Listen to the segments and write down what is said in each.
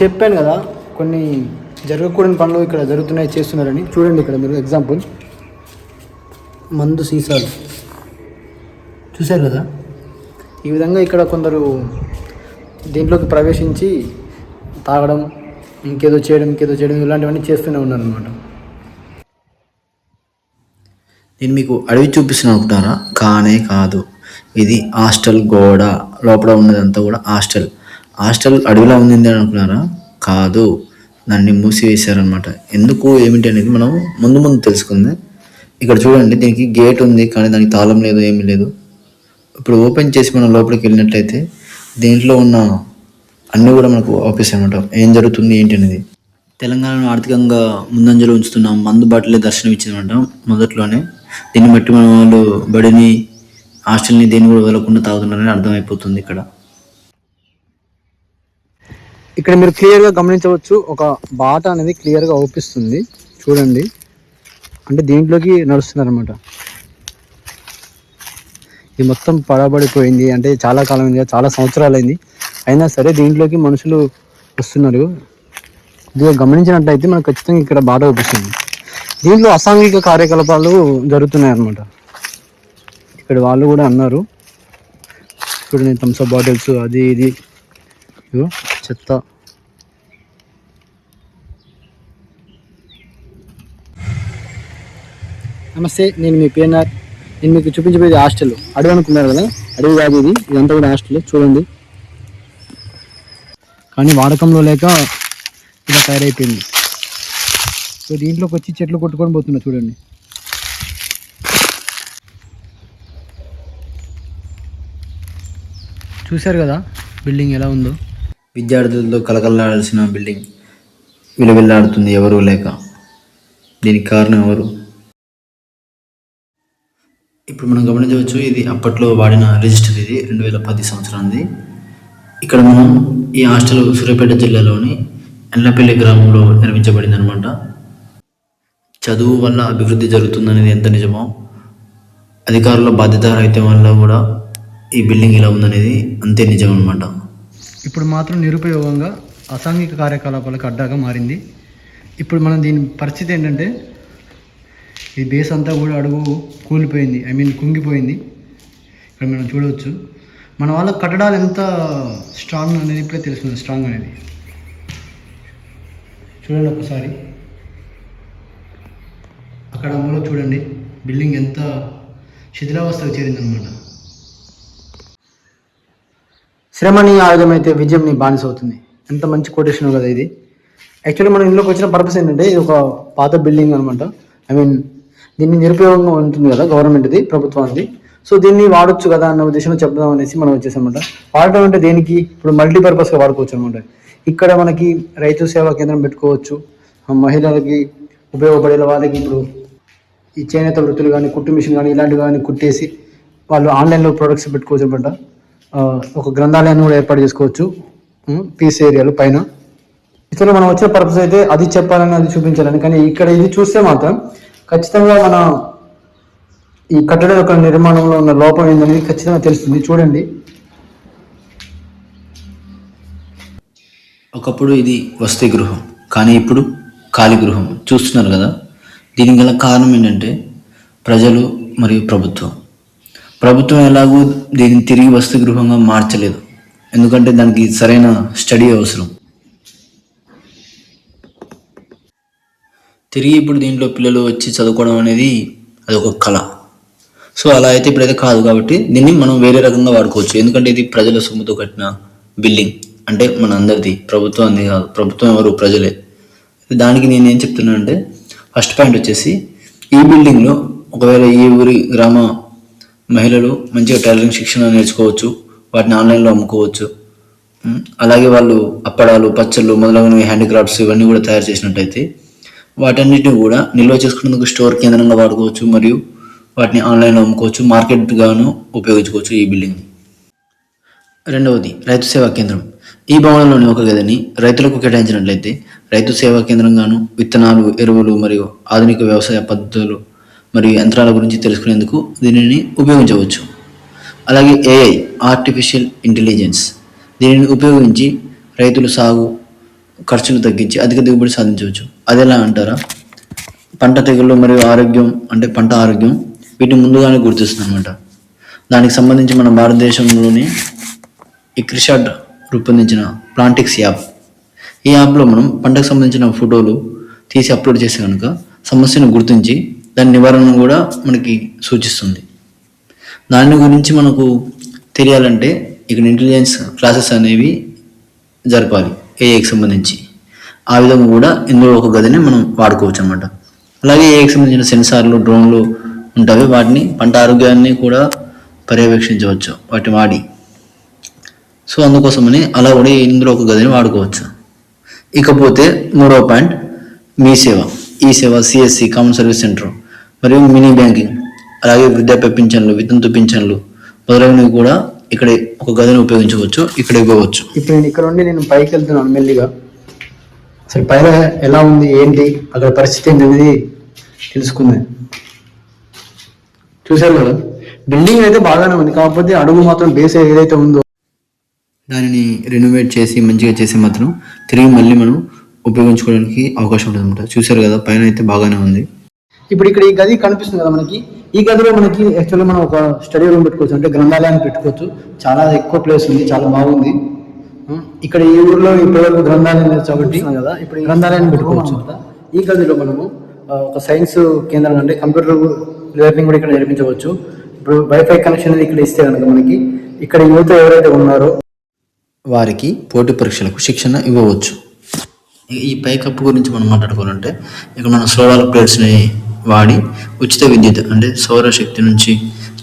చెప్పాను కదా కొన్ని జరగకూడని పనులు ఇక్కడ జరుగుతున్నాయి, చేస్తున్నారని. చూడండి ఇక్కడ మీరు ఎగ్జాంపుల్ మందు సీసాలు చూశారు కదా. ఈ విధంగా ఇక్కడ కొందరు దీంట్లోకి ప్రవేశించి తాగడం, ఇంకేదో చేయడం ఇలాంటివన్నీ చేస్తూనే ఉన్నారనమాట. నేను మీకు అడవి చూపిస్తున్నాను అనుకుంటారా? కానే కాదు, ఇది హాస్టల్ గోడ లోపల ఉన్నదంతా కూడా హాస్టల్ అడవిలో ఉంది అని అనుకున్నారా? కాదు, దాన్ని మూసివేశారనమాట. ఎందుకు ఏమిటి అనేది మనం ముందు తెలుసుకుంది. ఇక్కడ చూడండి, దీనికి గేట్ ఉంది కానీ దానికి తాళం లేదు, ఏమీ లేదు. ఇప్పుడు ఓపెన్ చేసి మనం లోపలికి వెళ్ళినట్లయితే దీంట్లో ఉన్న అన్నీ కూడా మనకు ఆఫీస్ అనమాట. ఏం జరుగుతుంది ఏంటి అనేది. తెలంగాణను ఆర్థికంగా ముందంజలో ఉంచుతున్న మందు బాటిలే దర్శనం ఇచ్చిందన్నమాట మొదట్లోనే. దీన్ని బట్టి మన వాళ్ళు బడిని, హాస్టల్ని దేన్ని కూడా వదలకుండా తాగుతున్నారని అర్థమైపోతుంది. ఇక్కడ మీరు క్లియర్గా గమనించవచ్చు, ఒక బాట అనేది క్లియర్గా అవుపిస్తుంది. చూడండి, అంటే దీంట్లోకి నడుస్తున్నారనమాట. ఇది మొత్తం పడబడిపోయింది, అంటే చాలా కాలం అయింది, చాలా సంవత్సరాలైంది. అయినా సరే దీంట్లోకి మనుషులు వస్తున్నారు. దీన్ని గమనించినట్లయితే మనకు ఖచ్చితంగా ఇక్కడ బాట అవుపిస్తుంది. దీంట్లో అసాంఘిక కార్యకలాపాలు జరుగుతున్నాయి అన్నమాట. ఇక్కడ వాళ్ళు కూడా అన్నారు. చూడండి, థమ్స్అప్ బాటిల్స్, అది ఇది, చెత్త. నమస్తే, నేను మీ పిఎన్ఆర్. నేను మీకు చూపించబోయేది హాస్టల్. అడవి అనుకున్నారు కదా, అడవి కాదు ఇది, ఇదంతా కూడా హాస్టల్. చూడండి, కానీ వాడకంలో లేక ఇలా తయారైపోయింది. సో దీంట్లోకి వచ్చి చెట్లు కొట్టుకొని పోతున్నా. చూడండి, చూశారు కదా బిల్డింగ్ ఎలా ఉందో. విద్యార్థులతో కలకలాడాల్సిన బిల్డింగ్ విలువెల్లాడుతుంది ఎవరూ లేక. దీనికి కారణం ఎవరు? ఇప్పుడు మనం గమనించవచ్చు, ఇది అప్పట్లో వాడిన రిజిస్టర్. ఇది 2010 సంవత్సరానికి. ఇక్కడ మనం ఈ హాస్టల్ సూర్యాపేట జిల్లాలోని ఎల్లపల్లి గ్రామంలో నిర్మించబడింది అనమాట. చదువు వల్ల అభివృద్ధి జరుగుతుందనేది ఎంత నిజమో, అధికారుల బాధ్యతారహిత్యం వల్ల కూడా ఈ బిల్డింగ్ ఇలా ఉందనేది అంతే నిజం అనమాట. ఇప్పుడు మాత్రం నిరుపయోగంగా అసాంఘిక కార్యకలాపాలకు అడ్డాగా మారింది. ఇప్పుడు మనం దీని పరిస్థితి ఏంటంటే, ఈ బేస్ అంతా కూడా అడుగు కూలిపోయింది, కుంగిపోయింది. ఇక్కడ మనం చూడవచ్చు. మన వాళ్ళ కట్టడాలు ఎంత స్ట్రాంగ్ అనేది ఇప్పుడే తెలుస్తుంది. స్ట్రాంగ్ అనేది చూడండి ఒకసారి. అక్కడ మూల చూడండి, బిల్డింగ్ ఎంత శిథిలావస్థకు చేరిందనమాట. శ్రమని ఆయుధమైతే విజయం నీ బానిస అవుతుంది. ఎంత మంచి కొటేషన్ కదా ఇది. యాక్చువల్లీ మనం ఇంట్లోకి వచ్చిన పర్పస్ ఏంటంటే, ఇది ఒక పాత బిల్డింగ్ అనమాట. దీన్ని నిరుపయోగంగా ఉంటుంది కదా గవర్నమెంట్ది, ప్రభుత్వానికి. సో దీన్ని వాడొచ్చు కదా అన్న ఉద్దేశంలో చెప్దాం అనేసి మనం వచ్చేసామన్నమాట. వాడటం అంటే దేనికి? ఇప్పుడు మల్టీపర్పస్గా వాడుకోవచ్చు అనమాట. ఇక్కడ మనకి రైతు సేవా కేంద్రం పెట్టుకోవచ్చు. మహిళలకి ఉపయోగపడే వాళ్ళకి ఇప్పుడు ఈ చేనేత వృత్తులు కానీ, కుట్టు మిషన్ కానీ, ఇలాంటివి కానీ కుట్టేసి వాళ్ళు ఆన్లైన్లో ప్రొడక్ట్స్ పెట్టుకోవచ్చు అనమాట. ఒక గ్రంథాలయాన్ని కూడా ఏర్పాటు చేసుకోవచ్చు పీస్ ఏరియాలో పైన. ఇతరులు మనం వచ్చిన పర్పస్ అయితే అది చెప్పాలని, అది చూపించాలని. కానీ ఇక్కడ ఇది చూస్తే మాత్రం ఖచ్చితంగా మన ఈ కట్టడం యొక్క నిర్మాణంలో ఉన్న లోపం ఏందనేది ఖచ్చితంగా తెలుస్తుంది. చూడండి, ఒకప్పుడు ఇది వసతి గృహం, కానీ ఇప్పుడు ఖాళీ గృహం. చూస్తున్నారు కదా. దీనికి గల కారణం ఏంటంటే ప్రజలు మరియు ప్రభుత్వం ఎలాగో దీన్ని తిరిగి వసతి గృహంగా మార్చలేదు. ఎందుకంటే దానికి సరైన స్టడీ అవసరం. తిరిగి ఇప్పుడు దీంట్లో పిల్లలు వచ్చి చదువుకోవడం అనేది అది ఒక కళ. సో అలా అయితే ఇప్పుడైతే కాదు. కాబట్టి దీన్ని మనం వేరే రకంగా వాడుకోవచ్చు. ఎందుకంటే ఇది ప్రజల సొమ్ముతో కట్టిన బిల్డింగ్. అంటే మన అందరిది, ప్రభుత్వం అంది కాదు. ప్రభుత్వం ఎవరు? ప్రజలే. దానికి నేను ఏం చెప్తున్నానంటే, ఫస్ట్ పాయింట్ వచ్చేసి, ఈ బిల్డింగ్లో ఒకవేళ ఈ ఊరి గ్రామ మహిళలు మంచిగా టైలరింగ్ శిక్షణ నేర్చుకోవచ్చు, వాటిని ఆన్లైన్లో అమ్ముకోవచ్చు. అలాగే వాళ్ళు అప్పడాలు, పచ్చళ్ళు మొదలగునవి, హ్యాండీక్రాఫ్ట్స్ ఇవన్నీ కూడా తయారు చేసినట్టయితే వాటన్నిటిని కూడా నిల్వ చేసుకునేందుకు స్టోర్ కేంద్రంగా వాడుకోవచ్చు, మరియు వాటిని ఆన్లైన్లో అమ్ముకోవచ్చు, మార్కెట్ గాను ఉపయోగించుకోవచ్చు ఈ బిల్డింగ్ని. రెండవది, రైతు సేవా కేంద్రం. ఈ భవనంలోని ఒక గదిని రైతులకు కేటాయించినట్లయితే రైతు సేవా కేంద్రంగాను విత్తనాలు, ఎరువులు మరియు ఆధునిక వ్యవసాయ పద్ధతులు మరియు యంత్రాల గురించి తెలుసుకునేందుకు దీనిని ఉపయోగించవచ్చు. అలాగే ఏఐ, ఆర్టిఫిషియల్ ఇంటెలిజెన్స్, దీనిని ఉపయోగించి రైతులు సాగు ఖర్చులు తగ్గించి అధిక దిగుబడి సాధించవచ్చు. అది ఎలా అంటారా? పంట తెగుళ్ళు మరియు ఆరోగ్యం అంటే పంట ఆరోగ్యం వీటిని ముందుగానే గుర్తిస్తుంది అనమాట. దానికి సంబంధించి మన భారతదేశంలోని ఈ క్రిషాడ్ రూపొందించిన ప్లాంటిక్స్ యాప్. ఈ యాప్లో మనం పంటకు సంబంధించిన ఫోటోలు తీసి అప్లోడ్ చేస్తే కనుక సమస్యను గుర్తించి దాని నివారణను కూడా మనకి సూచిస్తుంది. దాని గురించి మనకు తెలియాలంటే ఇక్కడ ఇంటెలిజెన్స్ క్లాసెస్ అనేవి జరపాలి ఏఐకి సంబంధించి. ఆ విధంగా కూడా ఇందులో ఒక గదిని మనం వాడుకోవచ్చు అనమాట. అలాగే ఏఐకి సంబంధించిన సెన్సార్లు, డ్రోన్లు ఉంటాయి. వాటిని పంట ఆరోగ్యాన్ని కూడా పర్యవేక్షించవచ్చు వాటిని వాడి. సో అందుకోసమని అలా కూడా ఇందులో ఒక గదిని వాడుకోవచ్చు. ఇకపోతే మూడవ పాయింట్ మీ సేవ, ఈ సేవ, సిఎస్సి కామన్ సర్వీస్ సెంటర్ మరియు మినీ బ్యాంకింగ్, అలాగే వృద్ధాప్య పింఛన్లు, వితంతు పింఛన్లు మొదలైనవి కూడా ఇక్కడ ఒక గదిని ఉపయోగించవచ్చు, ఇక్కడ ఇవ్వవచ్చు. ఇప్పుడు నేను ఇక్కడ ఉండి నేను పైకి వెళ్తున్నాను మెల్లిగా. అసలు పైన ఎలా ఉంది ఏంటి అక్కడ పరిస్థితి ఏంటి అనేది తెలుసుకుందాం. చూసారు కదా, బిల్డింగ్ అయితే బాగానే ఉంది, కాకపోతే అడుగు మాత్రం బేస్ ఏదైతే ఉందో దానిని రెనోవేట్ చేసి మంచిగా చేసి మాత్రం తిరిగి మళ్ళీ మనం ఉపయోగించుకోవడానికి అవకాశం ఉంటుంది అనమాట. చూసారు కదా, పైన అయితే బాగానే ఉంది. ఇప్పుడు ఇక్కడ ఈ గది కనిపిస్తుంది కదా మనకి, ఈ గదిలో మనకి యాక్చువల్గా మనం ఒక స్టడీ రూమ్ పెట్టుకోవచ్చు, అంటే గ్రంథాలయాన్ని పెట్టుకోవచ్చు. చాలా ఎక్కువ ప్లేస్ ఉంది, చాలా బాగుంది. ఇక్కడ ఈ ఊర్లో ఇప్పటివరకు గ్రంథాలయం లేదు కాబట్టి కదా ఇప్పుడు ఈ గ్రంథాలయాన్ని పెట్టుకోవచ్చు. ఈ గదిలో మనము ఒక సైన్స్ కేంద్రం అంటే కంప్యూటర్ లెర్నింగ్ కూడా ఇక్కడ నేర్పించవచ్చు. ఇప్పుడు వైఫై కనెక్షన్ అనేది ఇక్కడ ఇస్తే కనుక మనకి ఇక్కడ యువత ఎవరైతే ఉన్నారో వారికి పోటీ పరీక్షలకు శిక్షణ ఇవ్వవచ్చు. ఈ పైకప్పు గురించి మనం మాట్లాడుకోవాలంటే ఇక్కడ మనం సోలార్ ప్లేట్స్ని వాడి ఉచిత విద్యుత్ అంటే సౌరశక్తి నుంచి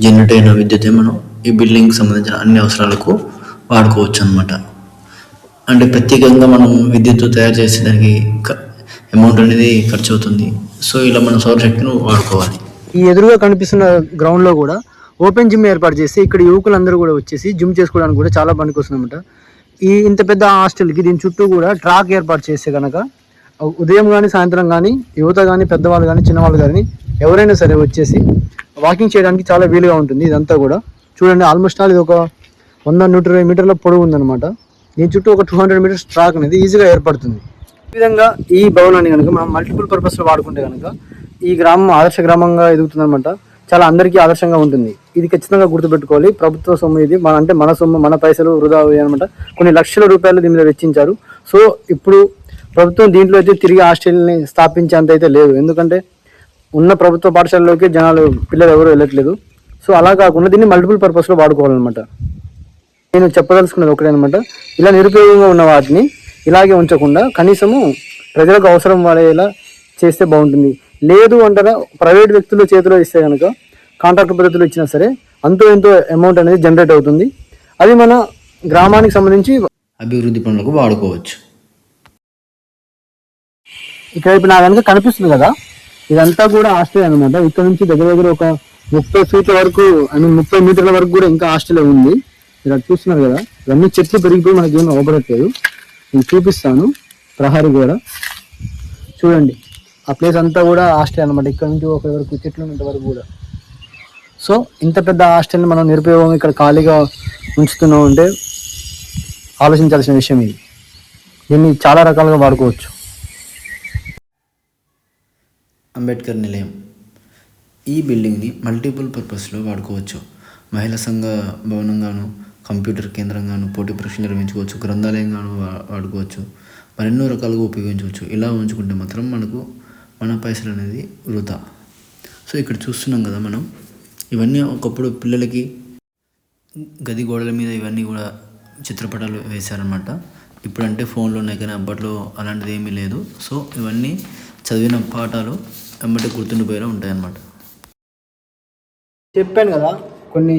జనరేట్ అయిన విద్యుత్ మనం ఈ బిల్డింగ్కి సంబంధించిన అన్ని అవసరాలకు వాడుకోవచ్చు అనమాట. అంటే ప్రత్యేకంగా మనం విద్యుత్ తయారు చేసే దానికి అమౌంట్ అనేది ఖర్చు అవుతుంది. సో ఇలా మనం సౌరశక్తిని వాడుకోవాలి. ఈ ఎదురుగా కనిపిస్తున్న గ్రౌండ్లో కూడా ఓపెన్ జిమ్ ఏర్పాటు చేసి ఇక్కడ యువకులందరూ కూడా వచ్చేసి జిమ్ చేసుకోవడానికి కూడా చాలా పనికి వస్తుందన్నమాట. ఈ ఇంత పెద్ద హాస్టల్కి దీని చుట్టూ కూడా ట్రాక్ ఏర్పాటు చేస్తే కనుక ఉదయం కానీ సాయంత్రం కానీ యువత కానీ పెద్దవాళ్ళు కానీ చిన్నవాళ్ళు కానీ ఎవరైనా సరే వచ్చేసి వాకింగ్ చేయడానికి చాలా వీలుగా ఉంటుంది. ఇదంతా కూడా చూడండి, ఆల్మోస్ట్ ఆల్ ఇది ఒక 100-120 మీటర్ల పొడవు ఉందన్నమాట. దీని చుట్టూ ఒక 200 మీటర్స్ ట్రాక్ అనేది ఈజీగా ఏర్పడుతుంది. ఈ విధంగా ఈ భవనాన్ని కనుక మనం మల్టిపుల్ పర్పస్లో వాడుకుంటే కనుక ఈ గ్రామం ఆదర్శ గ్రామంగా ఎదుగుతుందన్నమాట. చాలా అందరికీ ఆదర్శంగా ఉంటుంది. ఇది ఖచ్చితంగా గుర్తుపెట్టుకోవాలి. ప్రభుత్వ సొమ్ము ఇది, అంటే మన సొమ్ము, మన పైసలు వృధా అనమాట. కొన్ని లక్షల రూపాయలు దీని మీద వెచ్చించారు. సో ఇప్పుడు ప్రభుత్వం దీంట్లో అయితే తిరిగి హాస్టల్ని స్థాపించేంత అయితే లేదు, ఎందుకంటే ఉన్న ప్రభుత్వ పాఠశాలలోకి పిల్లలు ఎవరు వెళ్ళట్లేదు. సో అలా కాకుండా దీన్ని మల్టిపుల్ పర్పస్లో వాడుకోవాలన్నమాట. నేను చెప్పదలుచుకున్నది ఒకటే అనమాట, ఇలా నిరుపయోగంగా ఉన్న వాటిని ఇలాగే ఉంచకుండా కనీసము ప్రజలకు అవసరం పడేలా చేస్తే బాగుంటుంది. లేదు అంటారా, ప్రైవేట్ వ్యక్తుల చేతిలో ఇస్తే కనుక కాంట్రాక్ట్ పద్ధతిలో ఇచ్చినా సరే అంతో ఎంతో అమౌంట్ అనేది జనరేట్ అవుతుంది. అది మన గ్రామానికి సంబంధించి అభివృద్ధి పనులకు వాడుకోవచ్చు. ఇక్కడ ఇప్పుడు నా కనుక కనిపిస్తుంది కదా, ఇదంతా కూడా హాస్టల్ అనమాట. ఇక్కడ నుంచి దగ్గర దగ్గర ఒక 30 ఫీట్ల వరకు, 30 మీటర్ల వరకు కూడా ఇంకా హాస్టల్ ఉంది. ఇలా చూస్తున్నారు కదా, ఇవన్నీ చెట్లు పెరిగిపోయి మనకి ఏం అవపడట్లేదు. నేను చూపిస్తాను. ప్రహరీ కూడా చూడండి, ఆ ప్లేస్ అంతా కూడా హాస్టల్ అనమాట. ఇక్కడ నుంచి ఒక వరకు చెట్లు ఉన్నంత వరకు కూడా. సో ఇంత పెద్ద హాస్టల్ని మనం నిరుపయోగంగా ఇక్కడ ఖాళీగా ఉంచుతున్నాం అంటే ఆలోచించాల్సిన విషయం ఇది. దీన్ని చాలా రకాలుగా వాడుకోవచ్చు. అంబేద్కర్ నిలయం, ఈ బిల్డింగ్ని మల్టిపుల్ పర్పస్లో వాడుకోవచ్చు. మహిళా సంఘ భవనంగాను, కంప్యూటర్ కేంద్రంగాను, పోటీ పరీక్షలు నిర్వహించుకోవచ్చు, గ్రంథాలయంగాను వాడుకోవచ్చు, మరెన్నో రకాలుగా ఉపయోగించవచ్చు. ఇలా ఉంచుకుంటే మాత్రం మనకు మన పైసలు అనేది వృధా. సో ఇక్కడ చూస్తున్నాం కదా మనం, ఇవన్నీ ఒకప్పుడు పిల్లలకి గది గోడల మీద ఇవన్నీ కూడా చిత్రపటాలు వేశారనమాట. ఇప్పుడంటే ఫోన్లో ఉన్నాయి కానీ అప్పట్లో అలాంటిది ఏమీ లేదు. సో ఇవన్నీ చదివిన పాఠాలు వెంబడి గుర్తుండిపోయేలా ఉంటాయన్నమాట. చెప్పాను కదా, కొన్ని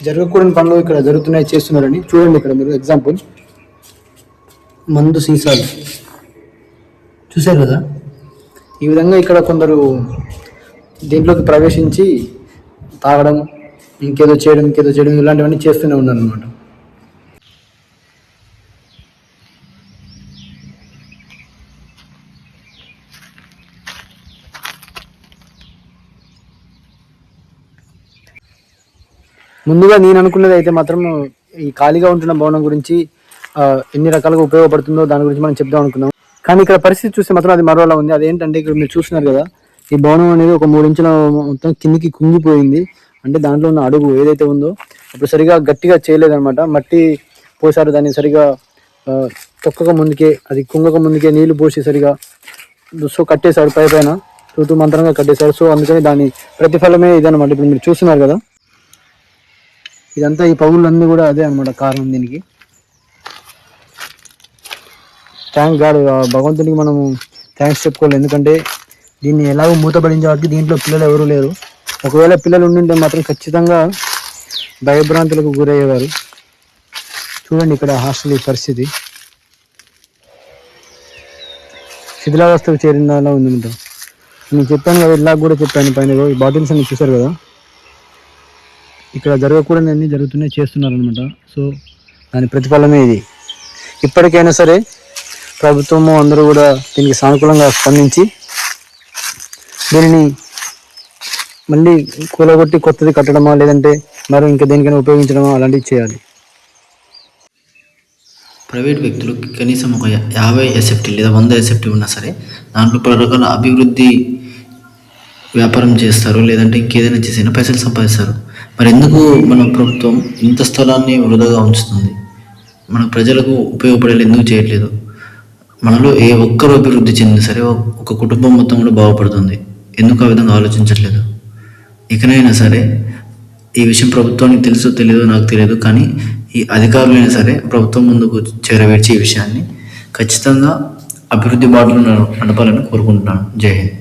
జరగకూడని పనులు ఇక్కడ జరుగుతున్నాయి, చేస్తున్నారని. చూడండి ఇక్కడ మీరు ఎగ్జాంపుల్, మందు సీసాలు చూశారు కదా. ఈ విధంగా ఇక్కడ కొందరు దీంట్లోకి ప్రవేశించి తాగడం, ఇంకేదో చేయడం ఇలాంటివన్నీ చేస్తూనే ఉన్నారు అనమాట. ముందుగా నేను అనుకున్నది అయితే మాత్రం ఈ ఖాళీగా ఉంటున్న భవనం గురించి ఎన్ని రకాలుగా ఉపయోగపడుతుందో దాని గురించి మనం చెప్దాం అనుకున్నాం. కానీ ఇక్కడ పరిస్థితి చూస్తే మాత్రం అది మరోలా ఉంది. అదేంటంటే ఇక్కడ మీరు చూస్తున్నారు కదా, ఈ భవనం అనేది ఒక 3 ఇంచుల మొత్తం కిందికి కుంగిపోయింది. అంటే దాంట్లో ఉన్న అడుగు ఏదైతే ఉందో అప్పుడు సరిగా గట్టిగా చేయలేదన్నమాట. మట్టి పోసారు, దాన్ని సరిగా తొక్కక ముందుకే, అది కుంగక ముందుకే నీళ్లు పోసి సరిగా సో కట్టేశారు, పైన తూతూ మంత్రంగా కట్టేశారు. సో అందుకని దాని ప్రతిఫలమే ఇదనమాట. ఇప్పుడు మీరు చూస్తున్నారు కదా, ఇదంతా ఈ పగుళ్ళన్నీ కూడా అదే అనమాట కారణం దీనికి. థ్యాంక్ గాడ్, భగవంతునికి మనము థ్యాంక్స్ చెప్పుకోవాలి. ఎందుకంటే దీన్ని ఎలాగో మూతపడించే వాటికి దీంట్లో పిల్లలు ఎవరు లేరు. ఒకవేళ పిల్లలు ఉండింటే మాత్రం ఖచ్చితంగా భయభ్రాంతులకు గురయ్యేవారు. చూడండి ఇక్కడ హాస్టల్ ఈ పరిస్థితి శిథిలావస్థకు చేరిందాలా ఉంది. నేను చెప్పాను కదా, ఇలా కూడా చెప్పాను పైన ఈ బాటిల్స్ అన్ని చూసారు కదా, ఇక్కడ జరగకూడని అన్ని జరుగుతున్నాయి, చేస్తున్నారు అనమాట. సో దాని ప్రతిఫలమే ఇది. ఇప్పటికైనా సరే ప్రభుత్వము అందరూ కూడా దీనికి సానుకూలంగా స్పందించి దీనిని మళ్ళీ కూలగొట్టి కొత్తది కట్టడమా, లేదంటే మరి ఇంకా దేనికైనా ఉపయోగించడమా అలాంటివి చేయాలి. ప్రైవేట్ వ్యక్తులు కనీసం ఒక 50 ఎస్ఎఫ్టీ లేదా 100 ఎస్ఎఫ్టీ ఉన్నా సరే దాంట్లో పలు రకాల అభివృద్ధి వ్యాపారం చేస్తారు, లేదంటే ఇంకేదైనా చేసినా పైసలు సంపాదిస్తారు. మరి ఎందుకు మన ప్రభుత్వం ఇంత స్థలాన్ని వృధాగా ఉంచుతుంది? మన ప్రజలకు ఉపయోగపడేలా ఎందుకు చేయట్లేదు? మనలో ఏ ఒక్కరు అభివృద్ధి చెందినా సరే ఒక కుటుంబం మొత్తం కూడా బాగుపడుతుంది. ఎందుకు ఆ విధంగా ఆలోచించట్లేదు? ఇకనైనా సరే ఈ విషయం ప్రభుత్వానికి తెలుసో తెలియదో నాకు తెలియదు, కానీ ఈ అధికారులైనా సరే ప్రభుత్వం ముందుకు చేరవేర్చి ఈ విషయాన్ని ఖచ్చితంగా అభివృద్ధి బాటలో నడపాలని కోరుకుంటున్నాను. జై హింద్.